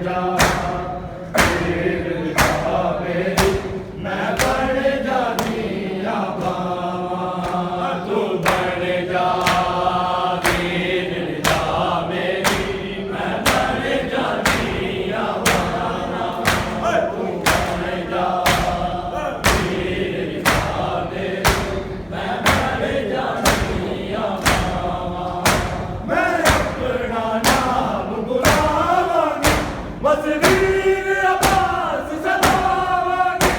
जा वीर जा मेरी मैं बन जानी बावा तू बन जा वीर जा मेरी मैं बन जानी बावा तू बन जा वीर जा मेरी मैं बन जानी बावा मैं अपना नाम बुलावांगी बस वीर अब्बास सलावांगी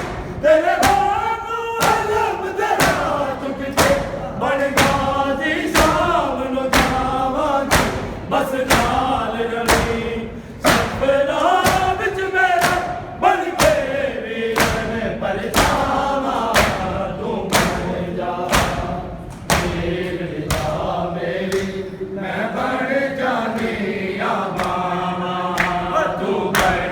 तेरे बाबू अलम तेरा चुकते बन गाजी शाम नु जावांगी बस नाल रली सपना विच मेरा बन के वीरन पर जावा तू बन जा वीर जा मेरी मैं बन जानी बावा तू बन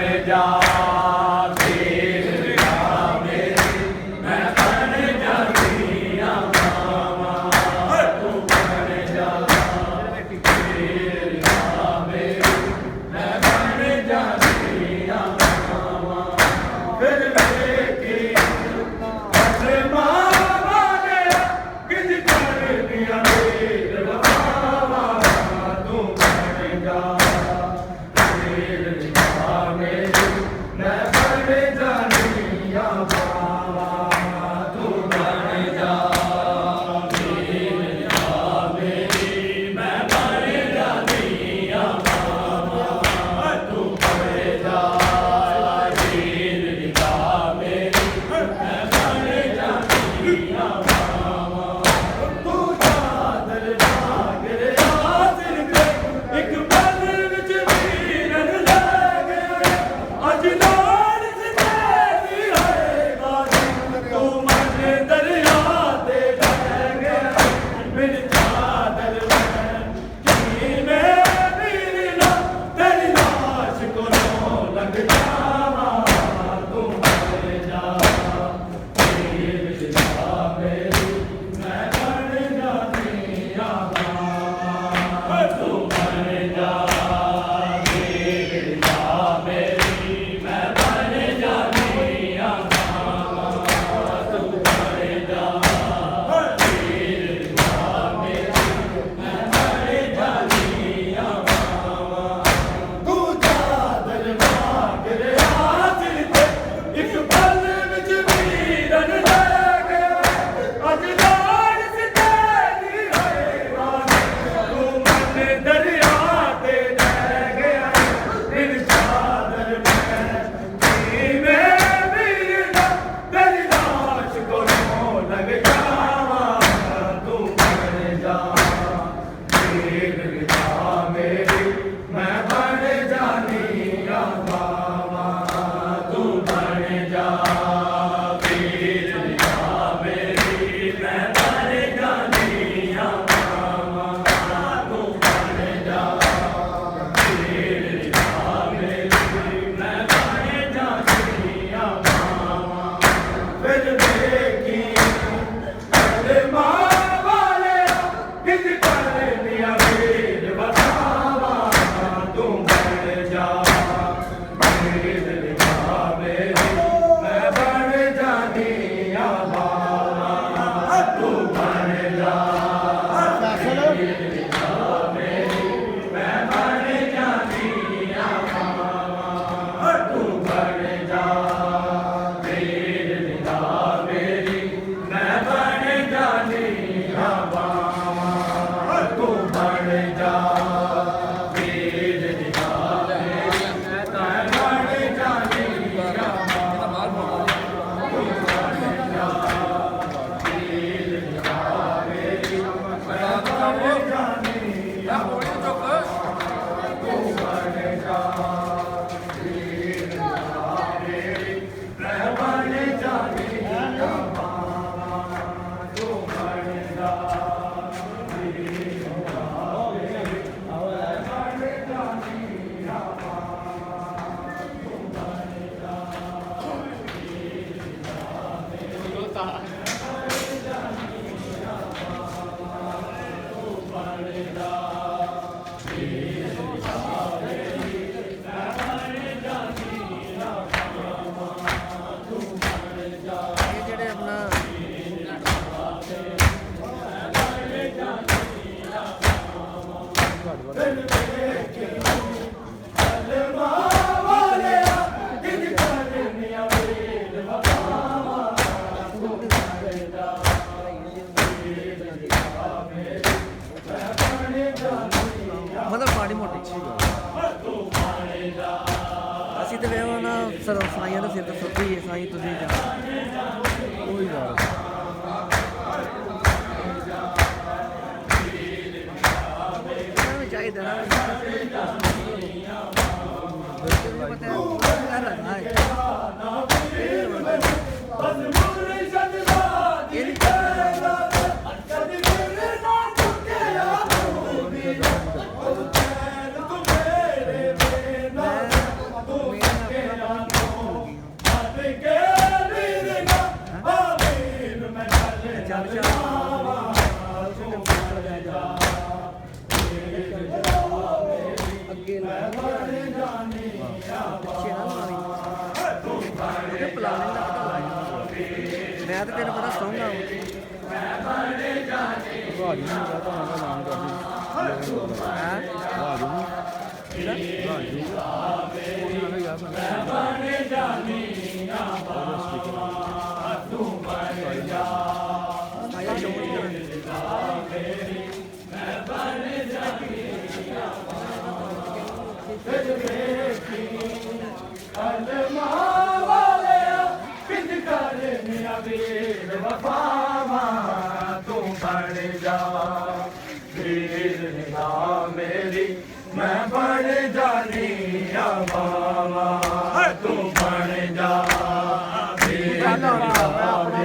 ਅੱਜ ਵੇ ਉਹਨਾਂ ਸਾਈਆਂ ਦਾ ਸਿਰ ਤੇ ਸੁੱਟੀ ਸਾਈ ਤੁਸੀਂ ਜਾ ਕੋਈ ਗੱਲ ਨਹੀਂ ਚਾਹੀਦਾ ਨਾ ਪਤਾ ਕਰ ਰਹਾ ਹੈ ਬਸ ਮੁਰਸ਼ਦ ਦਾ ਦਿਲ ਕਰਦਾ ਕਦੀ ਮੇਰੇ ਨਾਲ ਟੁੱਟਿਆ ਤੂੰ ਵੀ ਉਹ ਚੈਨ ਤੂੰ ਮੇਰੇ ਬਿਨਾ ਤੂੰ ਕਿਹਾ ਹੱਥ ਕੇ ਵੀਰ ਨਾ ਆ ਵੀਰ ਮੈਂ ਚੱਲ ਜਾਵਾਂ ਤੂੰ ਬਣ ਜਾ ਅੱਗੇ ਲਾ ਬਣ ਜਾਣੀ ਪਿੱਛੇ ਨਾ ਮਾਰੀ ਉਹਦੇ ਪਲਾਣੇ ਦਾ ਪਤਾ ਲੱਗ ਜਾਂਦਾ ਮੈਂ ਤਾਂ ਤੈਨੂੰ ਪਤਾ ਸੌਂਗਾ ਰਾਜੂ ਨੂੰ ਕਹਤਾ ਮੈਂ ਨਾਮ ਕਰਦੀ ਹਾਂ ਰਾਜੂ ਰਾਜੂ ਉਹਨਾਂ ਨੇ ਯਾਰ ਮੈਂ ਬਣ ਜਾਣੀ ਆ ਬਾਬਾ ਤੂੰ ਬਣ ਜਾ ਆਇਆ ਸ਼ੋਅ ਕਰਨ ਮੈਂ ਬਣ ਜਾਣੀ ਆ ਕਲਮਾ ਵਾਲਿਆ ਕਿੰਦ ਕਰਨਿਆ ਵੀਰ ਵਫਾਵਾ ਤੂੰ ਬਣ ਜਾ ਵੀਰ ਨਾ ਮੇਰੀ ਮੈਂ ਬਣ ਜਾਣੀ ਆ ਬਾਵਾ ਤੂੰ ਬਣ ਜਾ ਵੀਰ ਨਾ ਮੇਰੀ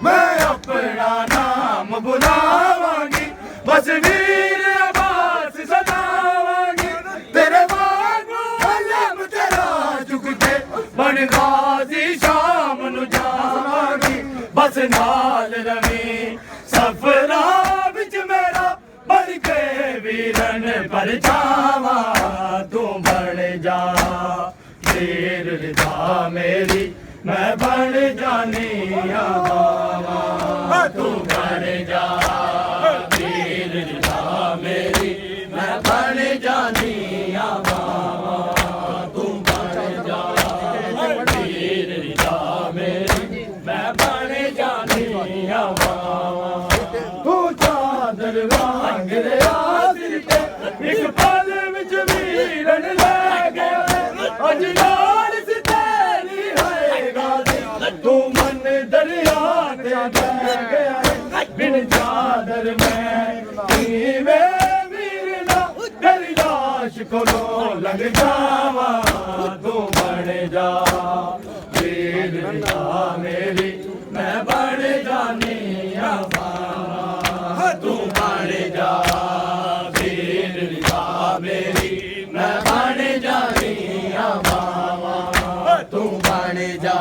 ਮੈਂ ਆਪਣਾ ਨਾਮ ਬੁਲਾਵਾਂਗੀ ਬਸ ਵੀਰ ਆਵਾਜ਼ ਸਦਾਵਾਂਗੀ ਤੇਰੇ ਵਾਂਗੂ ਅਲਮ ਤੇਰਾ ਝੁਕ ਕੇ ਬਣ ਗਾਜ਼ੀ ਸ਼ਾਮ ਨੂੰ ਜਾਵਾਂਗੀ ਬਸ ਨਾਲ ਰਵੀ ਸਫਰਾਂ ਵਿੱਚ ਮੇਰਾ ਬਣ ਕੇ ਵੀਰਨ ਪਰ ਜਾਵਾਂ ਤੂੰ ਬਣ ਜਾ ਵੀਰ ਰਿਦਾ ਮੇਰੀ ਮੈਂ ਬਣ ਜਾਣੀ ਆ ਬਾਵਾ ਤੂੰ ਬਣ ਜਾ ਵੀਰ ਰਿਦਾ ਮੇਰੀ ਮੈਂ ਬਣ ਜਾਣੀ ਆ ਬਾਵਾ ਤੂੰ ਬਣ ਜਾ ਵੀਰ ਰਿਦਾ ਮੇਰੀ ਮੈਂ ਬਣ ਜਾਣੀ ਆ ਬਾਵਾ ਤੂੰ ਚਾਦਰ ਵਾਂਗ ਰਿਆ ਸਿਰ ਤੇ ਇੱਕ ਪਲ ਵਿੱਚ ਵੀਰਨ ਲੈ ਗਿਆ ਅੱਜ ਯਾਰ ਸਿੱਧੀ ਹੋਏਗਾ ਤੂੰ ਮਨ ਦਰਿਆ ਤੇ ਬਹਿ ਗਿਆ ਬਿਨ ਚਾਦਰ ਮੈਂ ਕਿਵੇਂ ਵੀਰ ਨਾ ਤੇਰੀ ਲਾਸ਼ ਕੋਲੋਂ ਲੰਘ ਜਾਵਾਂ ਤੂੰ ਬਣ ਜਾ ਵੀਰ ਨਾ ਮੇਰੀ ਮੈਂ ਬਣ ਜਾਣੀ ਆ ਬਾਵਾ ਤੂੰ ਬਣ ਜਾ ਵੀਰ ਨਾ ਮੇਰੀ ਮੈਂ ਬਣ ਜਾਣੀ ਆ ਬਾਵਾ ਤੂੰ ਬਣ ਜਾ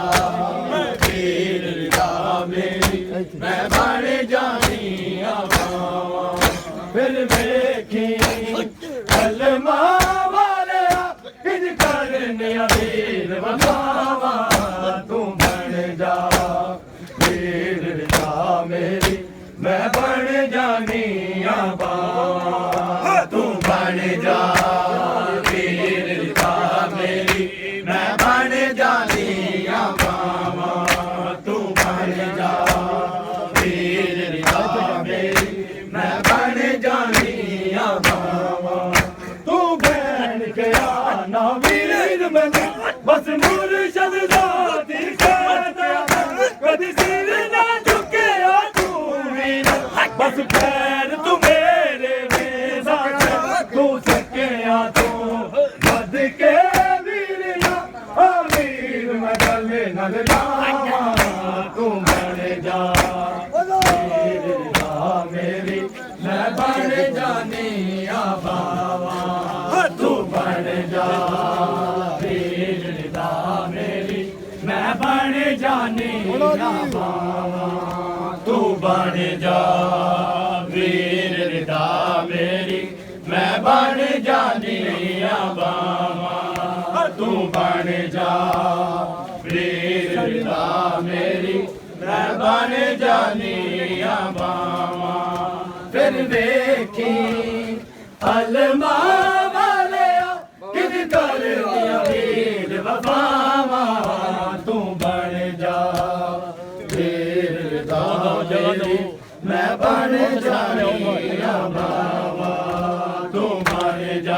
ਵੀਰ ਨਾ ਮੇਰੀ ਮੈਂ ਬਣ ਜਾਣੀ ਆ ਬਾਵਾ ਫਿਰ ਵੇਖੀ ਕਲਮਾ ਵਾਲਿਆ ਕਿੰਜ ਕਰਨਿਆ ਵੀਰ ਵਫਾਵਾ ਤੂੰ ਬਣ ਜਾ ਵੀਰ ਨਾ ਮੇਰੀ ਮੈਂ ਬਣ ਜਾਣੀ ਆ ਬਾਵਾ ਤੂੰ ਬਣ ਜਾ ਵੀਰ ਨਾ ਮੇਰੀ ਮੈਂ ਬਣ ਜਾਣੀ ਆ ਬਾਵਾ ਤੂੰ ਬਣ ਜਾ ਵੀਰ ਨਾ ਮੇਰੀ ਮੈਂ ਬਣ ਜਾਣੀ ਆ ਬਾਵਾ ਤੂੰ ਬਣ ਗਿਆ ਨਾ ਵੀਰ ਮੈਨੂੰ ਬਸ ਮੁਰਸ਼ਦ ਦਾ ਦਿਲ ਕਰਦਾ ਕਦੀ ਸਿਰ ਨਾ ਝੁਕਿਆ ਤੂੰ ਵੀ ਬਸ ਪੈਰ ਤੂੰ ਮੇਰੇ ਵੇਜ਼ਾ ਤੂੰ ਸਕਿਆ ਤੂੰ ਵੱਧ ਕੇ ਵੀਰ ਨਾ ਆ ਵੀਰ ਮੈਂ ਗੱਲ ਨਾਲ ਲਾਵਾਂ ਤੂੰ ਬਣ ਜਾ ਵੀਰ ਨਾ ਮੇਰੀ ਮੈਂ ਬਣ ਜਾਣੀ ਆ ਬਾਵਾ ਤੂੰ ਬਣ ਜਾ ਵੀਰ ਨਾ ਮੇਰੀ ਮੈਂ ਬਣ ਜਾਣੀ ਆ ਬਾਵਾ ਤੂੰ ਬਣ ਜਾ ਵੀਰ ਦਾ ਮੇਰੀ ਮੈਂ ਬਣ ਜਾਣੀ ਆ ਬਾਵਾ ਤੂੰ ਬਣ ਜਾ ਵੀਰ ਦਾ ਮੇਰੀ ਮੈਂ ਬਣ ਜਾਣੀ ਆ ਬਾਵਾ ਫਿਰ ਵੇਖੀ ਅਲਮਾ ਵਾਲਿਆ ਕਿਦ ਕਰਦੀਆਂ ਵੀਰ ਵਫਾਵਾ ਤੂੰ ਬਣ ਜਾ ਵੀਰ ਦਾ ਮੇਰੀ ਮੈਂ ਬਣ ਜਾਣੀ ਆ ਬਾਵਾ ਤੂੰ ਬਣ ਜਾ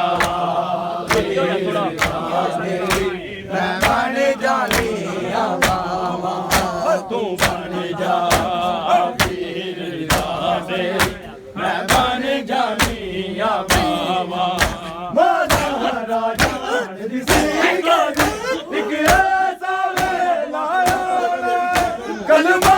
ਆ ਬਾਵਾ ਮਹਾਰਾਜਾ ਦੀ ਸਿੰਘਾਂ ਦੀ ਇੱਕ ਐਸਾ ਵੇਲਾ ਕਲਮਾ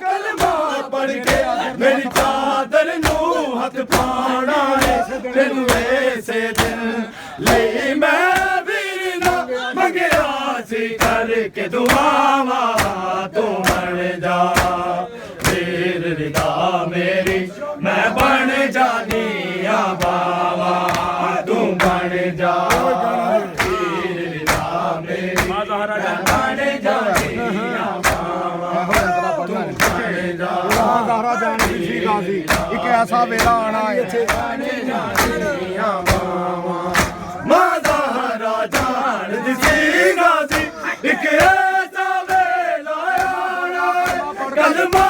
ਕਲਮਾ ਪੜ ਕੇ ਮੇਰੀ ਚਾਦਰ ਨੂੰ ਹੱਥ ਪਾਉਣਾ ਹੈ ਤੈਨੂੰ ਐਸੇ ਦਿਨ ਲਈ ਮੈਂ ਵੀਰ ਨਾ ਮੰਗਿਆ ਸੀ ਕਰਕੇ ਦੁਆਵਾਂ ਤੂੰ ਬਣ ਜਾ ਵੀਰ ਰਿਦਾ ਮੇਰੀ ਮੈਂ ਬਣ ਜਾਨੀ ਆ ਬਾਵਾ ਤੂੰ ਬਣ ਜਾ ਵੀਰ ਰਿਦਾ ਮੇਰੀ ਮੈਂ ਬਣ ਜਾਨੀ ਆ ਬਾਵਾ ਤੂੰ ਬਣ ਜਾ ਗਾਰਾ ਜਾਣੀ ਸੀ ਗਾਜ਼ੀ ਇੱਕ ਐਸਾ ਵੇਲਾ ਆਣਾ ਹੈ ਮਾਦਾ ਰਾਜਾਨ ਦੀ ਸੀ ਗਾਜ਼ੀ ਇੱਕ ਐਸਾ ਵੇਲਾ ਆਣਾ ਕਲਮਾ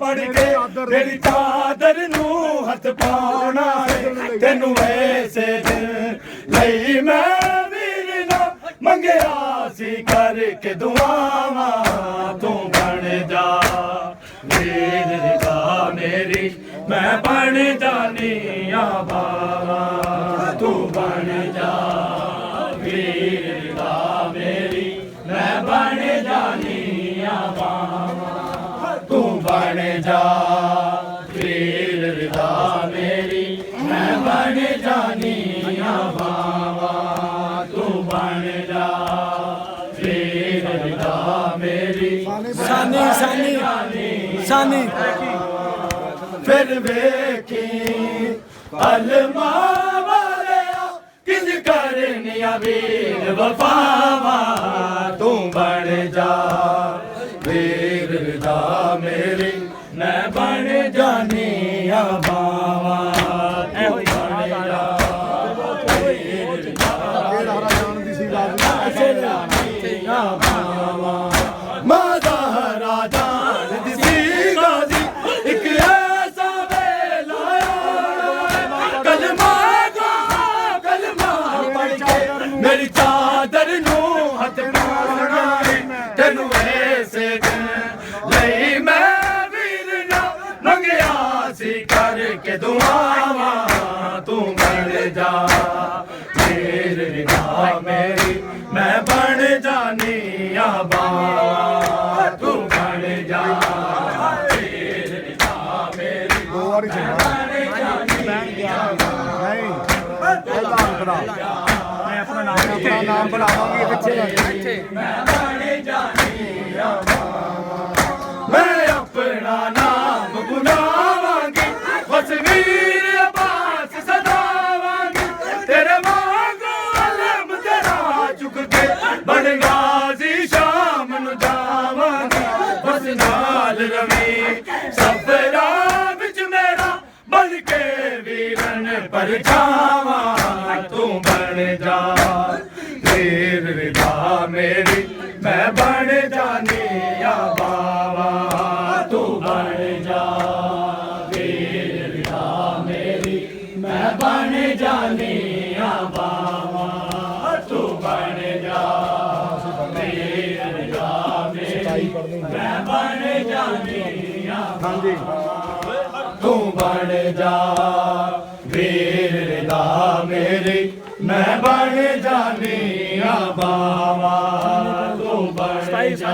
ਪੜ ਕੇ ਤੇਰੀ ਚਾਦਰ ਨੂੰ ਹੱਥ ਪਾਉਣਾ ਹੈ ਤੈਨੂੰ ਐਸੇ ਦਿਨ ਲਈ ਮੈਂ ਵੀਰ ਨਾ ਮੰਗਿਆ ਸੀ ਕਰਕੇ ਦੁਆਵਾਂ ਤੂੰ ਬਣ ਜਾ ਵੀਰ ਰਿਦਾ ਮੇਰੀ ਮੈਂ ਬਣ ਜਾਨੀ ਆ ਬਾਵਾ ਤੂੰ ਬਣ ਜਾ ਵੀਰ ਰਿਦਾ ਮੇਰੀ ਮੈਂ ਬਣ ਜਾਨੀ ਆ ਬਾਵਾ ਤੂੰ ਬਣ ਜਾ ਵੀਰ ਰਿਦਾ ਮੇਰੀ ਮੈਂ ਬਣ ਜਾਨੀ ਆ ਬਾਵਾ ਤੂੰ ਬਣ ਜਾ ਵੀਰ ਰਿਦਾ ਮੇਰੀ ਸਾਨੀ ਫਿਰ ਵੇਖੀ ਅਲਮਾ ਵਾਲਿਆ ਕਿੰਜ ਕਰਨੀਆਂ ਵੀਰ ਵਫਾਵਾ ਤੂੰ ਬਣ ਜਾ ਵੀਰ ਰਿਦਾ ਮੇਰੀ ਮੈਂ ਬਣ ਜਾਨੀ ਆ ਬਾਵਾ ਇਹੋ ਹੀ ਬਣ ਜਾ ਵੀਰ ਰਿਦਾ ਗਾਰਾ ਜਾਣੀ ਸੀ ਗਾਜ਼ੀ ਆ ਬਾਵਾ ਮਾਦਾ ਰਾਜਾ ਦੀ ਸੀ ਗਾਜ਼ੀ ਇੱਕ ਐਸਾ ਵੇਲਾ ਕਲਮਾ ਪੜ ਕੇ ਮੇਰੀ ਚਾਦਰ ਨੂੰ ਹੱਥ ਪਾਉਣਾ ਹੈ ਤੈਨੂੰ ਐਸੇ ਦਿਨ ਲਈ ਮੈਂ ਵੀਰ ਨਾ ਮੰਗਿਆ ਸੀ ਕਰਕੇ ਦੁਆਵਾਂ ਤੂੰ ਬਣ ਜਾ ਵੀਰ ਰਿਦਾ ਮੇਰੀ ਮੈਂ ਬਣ ਜਾਨੀ ਆ ਬਾਵਾ ਤੂੰ ਬਣ ਜਾ ਵੀਰ ਰਿਦਾ ਮੇਰੀ ਦੋ ਵਾਰੀ ਸੁਣਾ ਨਹੀਂ ਮੈਂ ਆਪਣਾ ਨਾਮ ਬਣਾਵਾਂਗੀ ਪਿੱਛੇ ਮੈਂ ਬਣ ਜਾਨੀ ਆ ਮੈਂ ਆਪਣਾ ਨਾਮ ਗੁਨਾਵਾਂਗੀ ਬਸ ਵੀਰ ਅਬਾਸ ਸਦਾਵਾਂਗੀ ਤੇਰੇ ਵਾਂਗੂ ਅਲਮ ਤੇਰਾ ਚੁੱਕ ਕੇ ਬਣ ਗਾਜ਼ੀ ਸ਼ਾਮ ਨੂੰ ਜਾਵਾਂਗੀ ਬਸ ਨਾਲ ਰਵੀ ਸਫਰਾਂ ਵਿੱਚ ਮੇਰਾ ਬਣ ਕੇ ਵੀਰਨ ਪਰਛਾਵਾਂ ਤੂੰ ਬਣ ਜਾ ਵੀਰ ਰਿਦਾ ਮੇਰੀ ਮੈਂ ਬਣ ਜਾਨੀ ਆ ਬਾਵਾ ਤੂੰ ਬਣ ਜਾ ਵੀਰ ਰਿਦਾ ਮੇਰੀ ਮੈਂ ਬਣ ਜਾਨੀ ਆ ਬਾਵਾ ਤੂੰ ਬਣ ਜਾ ਵੀਰ ਰਿਦਾ ਮੇਰੀ ਮੈਂ ਬਣ ਜਾਨੀ ਆ ਹਾਂਜੀ ਤੂੰ ਬਣ ਜਾ ਵੀਰ ਰਿਦਾ ਮੇਰੀ ਮੈਂ ਬਣ ਜਾਨੀ ਆ ਬਾਵਾ ਤੂੰ ਬਣ ਜਾ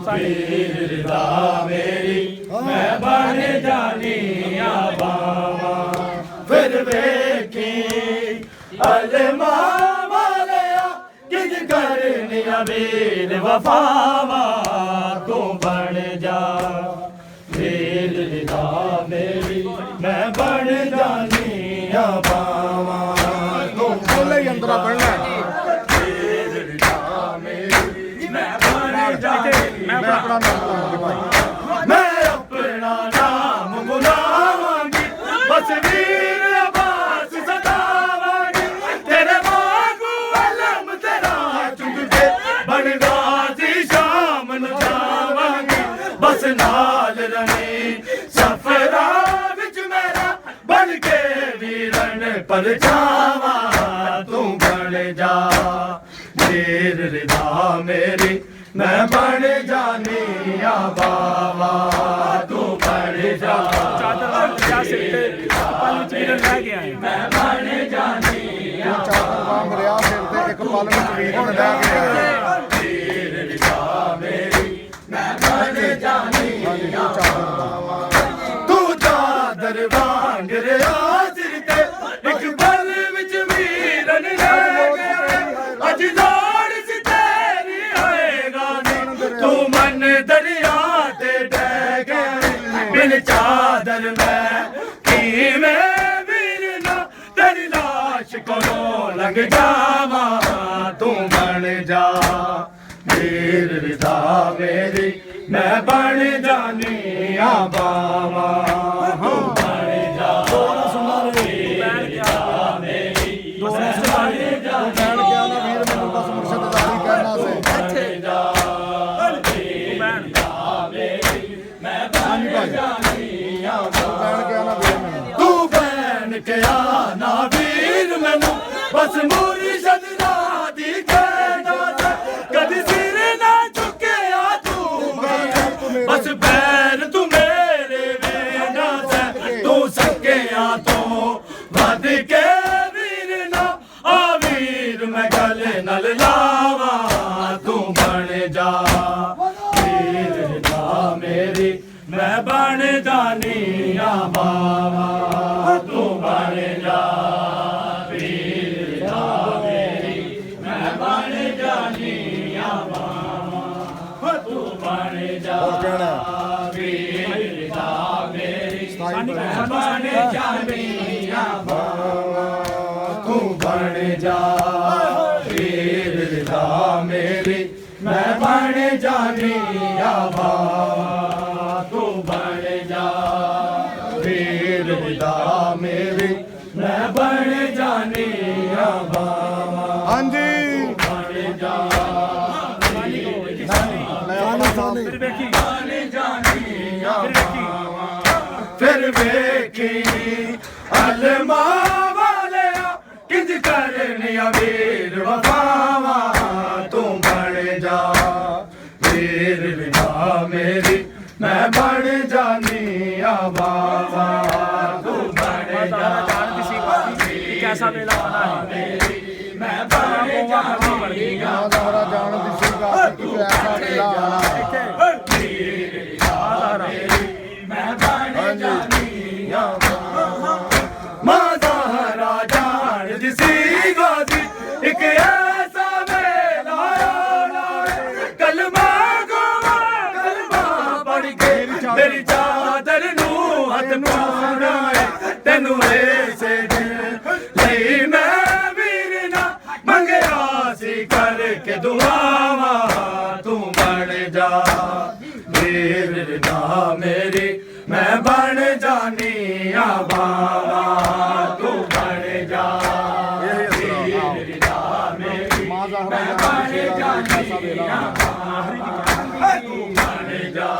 ਵੀਰ ਰਿਦਾ ਮੇਰੀ ਮੈਂ ਬਣ ਜਾਨੀ ਆ ਬਾਵਾ ਫਿਰ ਵੇਖੀ ਅਲਮਾ ਵਾਲਿਆ ਕਿੰਜ ਕਰਨੀਆਂ ਵੀਰ ਵਫਾਵਾ ਤੂੰ ਬਣ ਜਾ ਵੀਰ ਰਿਦਾ ਮੇਰੀ ਮੈਂ ਬਣ ਜਾਨੀ ਆ ਬਾਵਾ ਤੂੰ ਬੋਲੇ ਹੀ ਅੰਦਰਾ ਪੜਨਾ ਵੀਰ ਰਿਦਾ ਮੇਰੀ ਮੈਂ ਬਣ ਜਾਨੀ ਮੈਂ ਆਪਣਾ ਨਾਮ ਬਣਾਵਾਂਗੀ ਭਾਈ ਮੈਂ ਆਪਣਾ ਨਾਮ ਗੁਨਾਵਾਂਗੀ ਬਸ ਵੀਰ ਅਬਾਸ ਸਦਾਵਾਂਗੀ ਤੇਰੇ ਵਾਂਗੂ ਅਲਮ ਤੇਰਾ ਚੁੱਕ ਕੇ ਬਣ ਗਾਜ਼ੀ ਸ਼ਾਮ ਨੂੰ ਜਾਵਾਂਗੀ ਬਸ ਨਾਲ ਰਵੀ ਸਫਰਾਂ ਵਿੱਚ ਮੇਰਾ ਬਣ ਕੇ ਵੀਰਨ ਪਰਛਾਵਾਂ ਤੂੰ ਬਣ ਜਾ ਵੀਰ ਰਿਦਾ ਮੇਰੀ ਮੈਂ ਬਣ ਜਾਨੀ ਆ ਬਾਵਾ ਤੂੰ ਬਣ ਜਾ ਵੀਰ ਲੈ ਕੇ ਆਏ ਮੈਂ ਬਣ ਜਾਣੀ ਉਹ ਚਾਦਰ ਵਾਂਗ ਰਿਹਾ ਸਿਰ ਤੇ ਇੱਕ ਪਲ ਵਿੱਚ ਵੀਰ ਨੂੰ ਲੈ ਕੇ ਆਇਆ ਵੀਰ ਵਿਦਾ ਮੇਰੀ ਮੈਂ ਬਣ ਜਾਣੀ ਤੂੰ ਚਾਦਰ ਵਾਂਗ ਰਿਹਾ ਸਿਰ ਤੇ ਇੱਕ ਪਲ ਵਿੱਚ ਵੀਰਨ ਲੈ ਗਿਆ ਅੱਜ ਲੋੜ ਸੀ ਤੇਰੀ ਆਏਗਾ ਨੀ ਤੂੰ ਮਨ ਦਰਿਆ ਤੇ ਡਹਿ ਗਿਆ ਬਿਨ ਚਾਦਰ ਮੈਂ ਕਿਵੇਂ ਵੀਰ ਨਾ ਤੇਰੀ ਲਾਸ਼ ਕੋਲੋਂ ਲੰਘ ਜਾਵਾਂ ਤੂੰ ਬਣ ਜਾ ਵੀਰ ਵਿਦਾ ਮੇਰੀ ਮੈਂ ਬਣ ਜਾਣੀ ਆ ਬਾਵਾ ਤੂੰ ਬਣ ਜਾ ਦੋਰਾ ਸੁਣਾ ਰੇ ਬਣ ਜਾ ਮੇਰੀ ਦੋਰਾ ਸੁਣਾ ਰੇ ਤੂੰ ਕਹਿਣ ਗਿਆ ਨਾ ਵੀਰ ਮੈਨੂੰ ਬਸ ਮੁਰਸ਼ਿਦਦਾਰੀ ਕਰਨਾ ਸੀ ਇੱਥੇ ਜਾ ਤੂੰ ਬਣ ਜਾ ਮੇਰੀ ਮੈਂ ਬਣ ਜਾਣੀ ਆ ਤੂੰ ਕਹਿਣ ਗਿਆ ਨਾ ਵੀਰ ਮੈਨੂੰ ਤੂੰ ਬਣ ਕੇ ਆ ਨਾ ਵੀਰ ਮੈਨੂੰ ਬਸ ਮੁਰਸ਼ਿਦ ਦਾ ਦੀ ਕਹਿਣਾ ਕਦੀ ਸਿਰ ਨਾ ਝੁਕਿਆ ਤੂੰ ਬਸ ਪੈਰ ਤੂੰ ਮੇਰੇ ਵੇਨਾ ਸੈ ਤੂੰ ਸਕਿਆ ਤੋਂ ਵੱਧ ਕੇ ਵੀਰ ਨਾ ਆ ਵੀਰ ਮੈਂ ਗਲੇ ਨਾਲ ਲਾਵਾਂ ਤੂੰ ਬਣ ਜਾ ਵੀਰ ਦਾ ਮੇਰੀ ਮੈਂ ਬਣ ਜਾਣੀ ਆ ਬਾਵਾ ਤੂੰ ਬਣ ਜਾ ਵੀਰ ਦਾ ਮੇਰੀ ਮੈਂ ਬਣ ਜਾਣੀ ਆ ਬਾਵਾ ਤੂੰ ਬਣ ਜਾ ਹੋਰ ਕਹਿਣਾ ਵੀਰ ਦਾ ਮੇਰੀ ਸਾਨੀ ਮੈਂ ਬਣ ਜਾਣੀ ਆ ਬਾਵਾ ਤੂੰ ਬਣ ਜਾ ਵੀਰ ਦਾ ਮੇਰੀ ਮੈਂ ਬਣ ਜਾਣੀ ਆ ਬਾਵਾ ਤੂੰ ਬਣ ਜਾ ਵੀਰ ਦਾ ਮੇਰੀ ਮੈਂ ਬਣ ਜਾਣੀ ਆ ਬਾਵਾ ਹਾਂਜੀ ਬਣ ਜਾ ਮੈਂ ਆਪਣਾ ਨਾਮ ਫਿਰ ਵੇਖੀ ਬਣ ਜਾਣੀ ਆ ਬਾਵਾ ਫਿਰ ਵੇਖੀ ਅਲਮਾ ਵਾਲਿਆ ਕਿੰਜ ਕਰਨੀਆਂ ਵੀਰ ਵਫਾਵਾ ਤੂੰ ਬਣ ਜਾ ਵੀਰ ਵਿਦਾ ਮੇਰੀ ਮੈਂ ਬਣ ਜਾਣੀ ਆ ਬਾਵਾ ਤੂੰ ਬਣ ਜਾ कैसा मेला बना है मैं बन जानी ਨਾ ਦਾਰਾ ਜਾਣ ਦੀ ਸੀਗਾ ਕਿ ਐਸਾ ਵੇਲਾ ਆਣਾ मैं बन जानी माता राजान जिसी गाजी एक ऐसा मेला आना कलमा गोवा कलमा पढ़ के तेरी चादर नू हथ पाना है तेनू ऐसे ਲਈ ਮੈਂ ਵੀਰ ਨਾ ਮੰਗਿਆ ਸੀ ਕਰਕੇ ਦੁਆਵਾਂ ਤੂੰ ਬਣ ਜਾ ਵੀਰ ਨਾ ਮੇਰੀ ਮੈਂ ਬਣ ਜਾਣੀ ਆ ਬਾਵਾ ਤੂੰ ਬਣ ਜਾ ਵੀਰ ਨਾ ਮੇਰੀ ਮਾਂ ਦਾ ਮੈਂ ਬਣ ਜਾਣੀ ਆ ਬਾਵਾ ਤੂੰ ਬਣ ਜਾ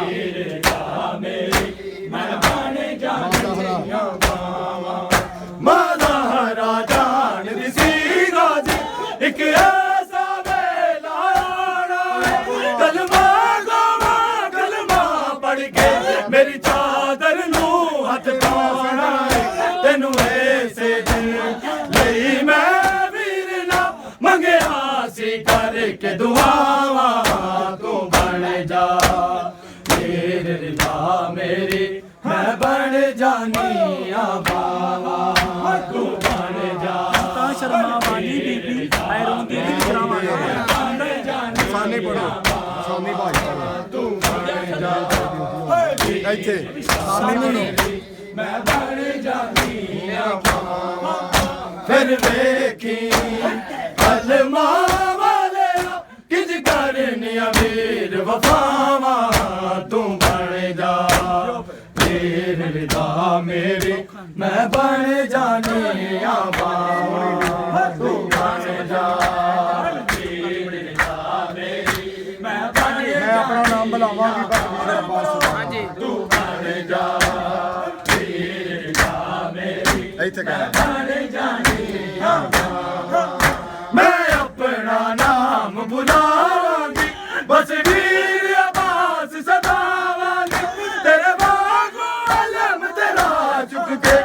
ਵੀਰ ਨਾ ਮੇਰੀ ਮੈਂ ਬਣ ਜਾਣੀ ਆ ਮਾਦਾ ਰਾਜਾਨ ਦੀ ਸੀ ਗਾਜੀ ਇੱਕ ਐਸਾ ਵੇਲਾ ਆਣਾ ਕਲਮਾ ਗਾਵਾ ਕਲਮਾ ਪੜ ਕੇ ਮੇਰੀ ਚਾਦਰ ਨੂੰ ਹੱਥ ਪਾਉਣਾ ਤੈਨੂੰ ਐਸੇ ਦਿਨ ਲਈ ਮੈਂ ਵੀਰ ਨਾ ਮੰਗਿਆ ਸੀ ਕਰਕੇ ਦੁਆਵਾਂ ਤੂੰ ਬਣ ਜਾ ਵੀਰ ਦਾ ਮੇਰੀ ਮੈਂ ਬਣ ਜਾਣੀ ਆ ਬਾਵਾ ਤੂੰ ਬਣ ਜਾ ਤਾਂ ਸ਼ਰਮਾ ਵਾਲੀ ਬੀਬੀ ਐ ਰੋਂਦੀ ਦੀ ਕਰਾਵਾਂਗਾ ਸਾਨੀ ਪੜੋ ਸਾਨੀ ਭਾਈ ਪੜੋ ਤੂੰ ਬਣ ਜਾ ਇੱਥੇ ਸਾਨੀ ਪੜੋ ਮੈਂ ਬਣ ਜਾਣੀ ਆ ਬਾਵਾ ਫਿਰ ਵੇਖੀ ਕਲਮਾ ਵਾਲਿਆ ਕਿੰਜ ਕਰਨੀਆਂ ਵੀਰ ਵਫਾਵਾਂ ਤੂੰ ਬਣ ਜਾ ਵੀਰ ਵਿਦਾ ਮੇਰੀ ਮੈਂ ਬਣ ਜਾਣੀ ਆ ਬਾਵਾ ਤੂੰ ਬਣ ਜਾ ਵੀਰ ਵਿਦਾ ਮੇਰੀ ਮੈਂ ਬਣ ਮੈਂ ਆਪਣਾ ਨਾਮ ਬੁਲਾਵਾਂਗੀ ਪਰ ਮੇਰਾ ਬਸ ਹਾਂਜੀ ਤੂੰ ਬਣ ਜਾ ਵੀਰ ਵਿਦਾ ਮੇਰੀ ਇੱਥੇ ਕਹਿਣਾ ਬਣ ਜਾਣੀ ਆ ਮੈਂ ਆਪਣਾ ਨਾਮ ਬੁਲਾਵਾਂਗੀ ਬਸ ਵੀਰ ਅਬਾਸ ਸਦਾਵਾਂਗੀ ਤੇਰੇ ਵਾਂਗੂ ਅਲਮ ਤੇਰਾ ਚੁੱਕ ਕੇ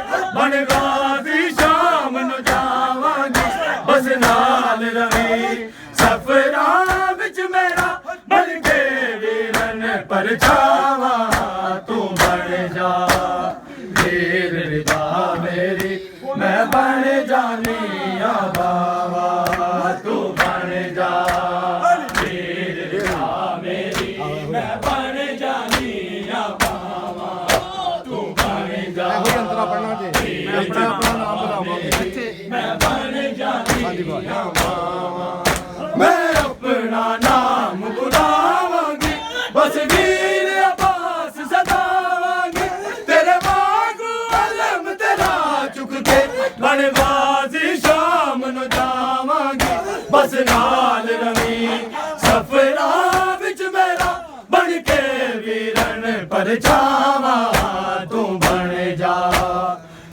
वीर रिदा मेरी मैं बन जानी आ बावा तू बन जा वीर रिदा मेरी मैं बन जानी आ बावा तू बन जा ਇਹੋ ਹੀ ਅੰਤਰਾ ਪੜਨਾ ਜੀ ਇੱਥੇ ਆਪਣਾ ਨਾਮ ਵਧਾਵਾਂਗੇ मैं बन जानी ਹਾਂਜੀ ਭਾਈ मैं अपना नाम बुलावांगी बस वीर अब्बास सदावांगी तेरे वांगू अलम तेरा चुक के बनवासी शाम नु जावांगी बस नाल रवी सफरा विच मेरा बन के वीरन परछावा तू बन जा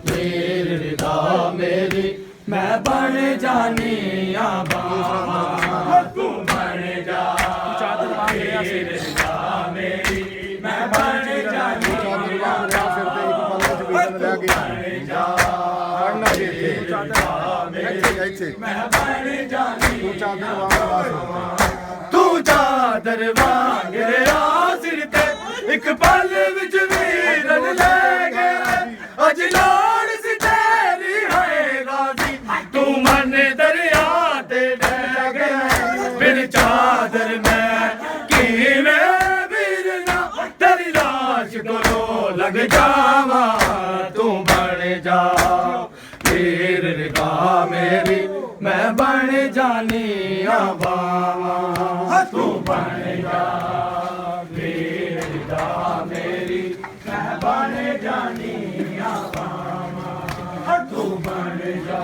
वीर रिदा मेरी मैं बन जानी आ बाबा तू बन जा चादर मांग रहा वीर रिदा मेरी मैं बन जानी ਚਾਦਰ ਵਾਂਗ ਰਿਹਾ ਸਿਰ ਤੇ ਇੱਕ ਪੱਲਾ ਚ ਵੇਚਣ ਰਹਿ ਗਿਆ ਪੜਨਾ ਜੀ ਇੱਥੇ ਇੱਥੇ मैं बन जानी ਤੂੰ ਚਾਦਰ ਵਾਂਗ ਵਾਸ तू चादर वांग रहा सिर ते एक पल विच वीरन ले गया अज लोड़ सी तेरी है गाजी तू मन दरिया ते रह गया बिन चादर में किवें वीरना तेरी लाश को लग जावा तू बन जा वीर रिदा मेरी मैं बन जानी आ बावा तू बन जा वीर रिदा मेरी मैं बन जानी आ बावा तू बन जा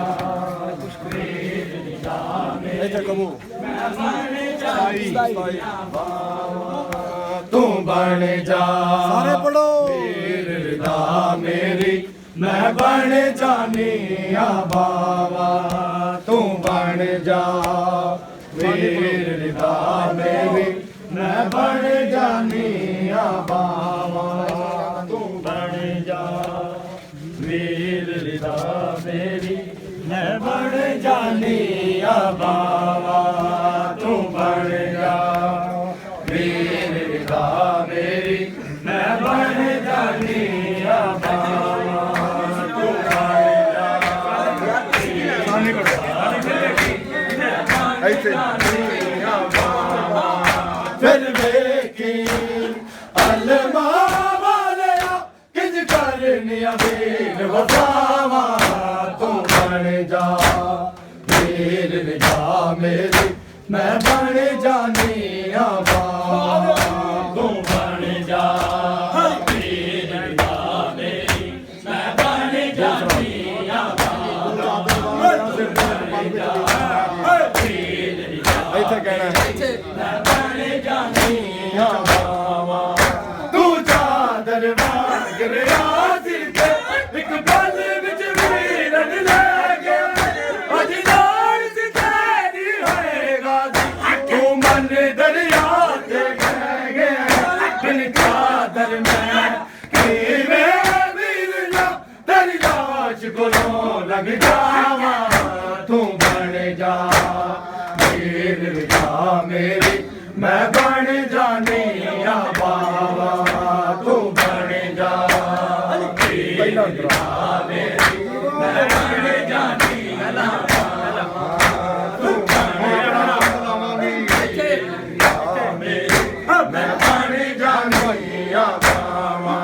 वीर रिदा मेरी ਇੱਥੇ ਕਬੂ मैं बन जानी आ बावा तू बन जा ਸਾਰੇ ਪੜੋ वीर रिदा मेरी मैं बन जानी आ बावा तू बन जा वीर रिदा मेरी मैं बन जानी आ बावा तू बन जा वीर रिदा मेरी मैं बन जानी आ बावा तू बन जा वीर रिदा मेरी मैं बन जानी आ बावा ਇੱਥੇ फिर वेखी अलमा वालिया किज करनी वीर वफावा तू बन जा वीर रिदा मेरी मैं बन जानी आ बावा तू बन जा वीर रिदा मेरी मैं बन जानी आ बावा ਸਿਰ ਤੇ ਇੱਕ ਪੱਲ ਵਿੱਚ ਇੱਥੇ ਕਹਿਣਾ तू चादर वांग रहा सिर ते एक पल विच वीरन ले गया अज लोड़ सी तेरी होएगा तू मन दरिया ते बह गया बिन चादर में किवें वीरना तेरी लाश कोलों लग जावा तू बन जा वीर रिदा मेरी मैं बन जानी आ बावा तू बन जा वीर रिदा मेरी मैं बन जानी आ बावा तू बन जा मैं बन जानी आ बावा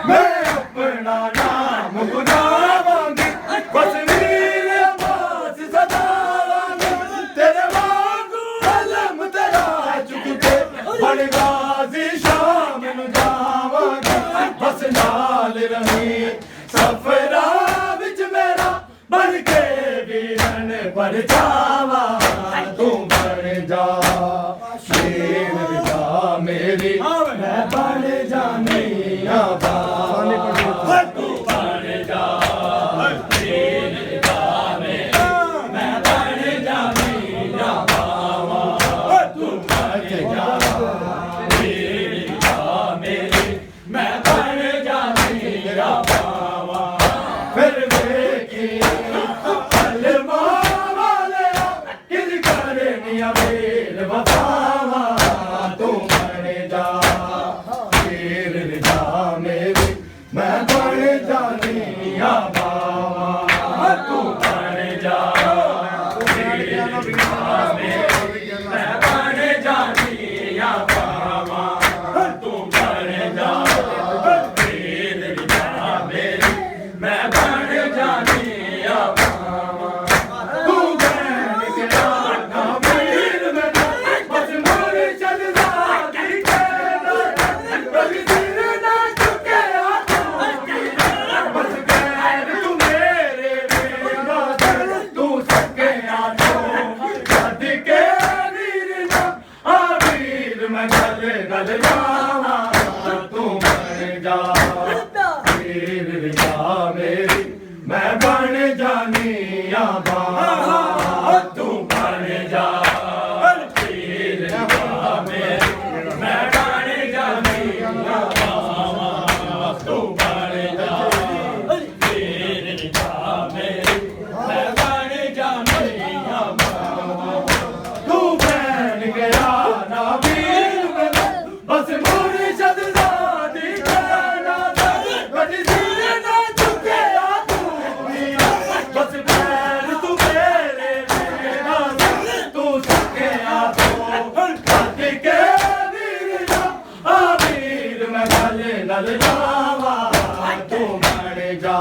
मैं अपना नाम बुलावांगी बस वीर अब्बास सदावांगी तेरे वांगू अलम तेरा चुक के बनवासी शाम नु जावांगी बस नाल रही सफरा विच मेरा बन के वीरन परछावा तू बन जा वीर रिदा मेरी मैं बन जानी आ बावा तू बन जा वीर रिदा मेरी मैं बन जानी आ बावा तू बन जा वीर रिदा मेरी मैं बन जानी आ बावा फिर वेखी अलमा वालिया किज करनी वीर वफावा तू बन जा वीर रिदा मेरी मैं बन ਜਾਨੀਆਂ ਬਾਵਾਂ ਤੂੰ ਬਣ ਜਾ ਵੀਰ ਮੈਂ ਬਣ ਜਾਨੀਆਂ ਬਾਵਾਂ ਤੂੰ ਬਣ ਜਾ ਵੀਰ ਮੇਰੀ ਮੈਂ ਬਣ ਜਾਨੀਆਂ ਬਾਵਾਂ ਤੂੰ ਬਣ ਕੇ ਆਣਾ ਵੀਰ ਮੈਨੂੰ ਬਸ ਮੋਰ ਚੱਲਦਾ ਦਿਖੇ ਨਾ ਕਦੀ ਸਿਰ ਨਾ ਝੁਕਿਆ ਤੂੰ ਬਸ ਕਹਿ ਤੂੰ ਮੇਰੇ ਮੇਰਾ ਤੂੰ ਸਕਿਆ ਤੂੰ ਛੱਡ ਕੇ ਵੀਰ ਨਾ ਆ ਵੀਰ ਮੈਂ ਗੱਲ ਗੱਲ ਜਾਵਾਂ ਤੂੰ ਬਣ ਜਾ ਵੀਰ ਜਾ ਮੇਰੀ ਮੈਂ ਬਣ ਜਾਨੀਆਂ ਬਾਵਾਂ ਤੂੰ ਬਣ ਜਾ ਵੀਰ ਜਾ ਮੇਰੀ ਮੈਂ ਬਣ ਜਾਨੀਆਂ ਬਾਵਾਂ ਤੂੰ ਬਣ ਜਾ ਵੀਰ ਜਾ ਮੇਰੀ ਮੈਂ ਬਣ ਜਾਨੀਆਂ ਬਾਵਾਂ ਤੂੰ ਬਣ ਗਿਆ ਨਾ ਵੀਰ ਮੈਨੂੰ ਬਸ ਮੁਰਸ਼ਦ ਦਾ ਦਿਖਾਣਾ ਕਦੀ ਸਿਰ ਨਾ ਝੁਕਿਆ ਤੂੰ ਬਸ ਪੈਰ ਤੂੰ ਮੇਰੇ ਮੇਰਾ ਤੂੰ ਸਕਿਆ ਤੂੰ ਛੱਡ ਕੇ ਵੀਰ ਜਾ ਆ ਵੀਰ ਮੈਂ ਗੱਲ ਨਾਲ ਜਾਵਾਂ ਤੂੰ ਬਣ ਜਾ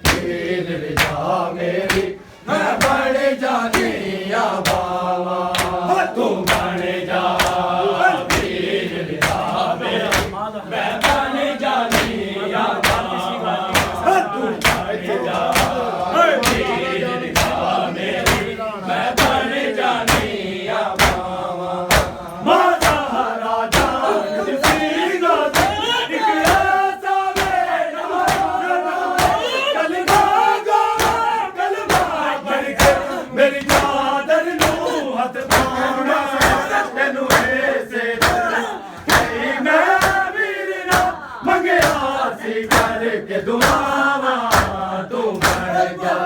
ਵੀਰ ਜਾ ਮੇਰੀ ਮੈਂ ਬਣ ਜਾਨੀਆਂ ਬਾਵਾਂ ਤੂੰ ਬਣ ਜਾ ਵੀਰ ਜਾ ਮੇਰੀ ਮੈਂ ਬਣ ਜਾਨੀਆਂ ਬਾਵਾਂ ਤੂੰ ਬਣ ਜਾ ਵੀਰ ਜਾ ਮੇਰੀ ਮੈਂ ਬਣ ਜਾਨੀਆਂ ਬਾਵਾਂ ਮਾਤਾ ਰਾਜਾ ਸਿੰਘਾ ਇੱਕ ਐਸਾ ਮੇਰਾ ਕਲਮਾ ਬਣ ਕੇ ਮੇਰੀ ਚਾਦਰ ਨੂੰ ਹੱਥ ਪਾਉਣਾ ਤੈਨੂੰ ਐਸੇ ਮੈਂ ਵੀਰ ਨਾ ਮੰਗਿਆ ਸੀ ਕਰਕੇ ਦੁਆਵਾਂ ਤੂੰ ਬਣ ਜਾ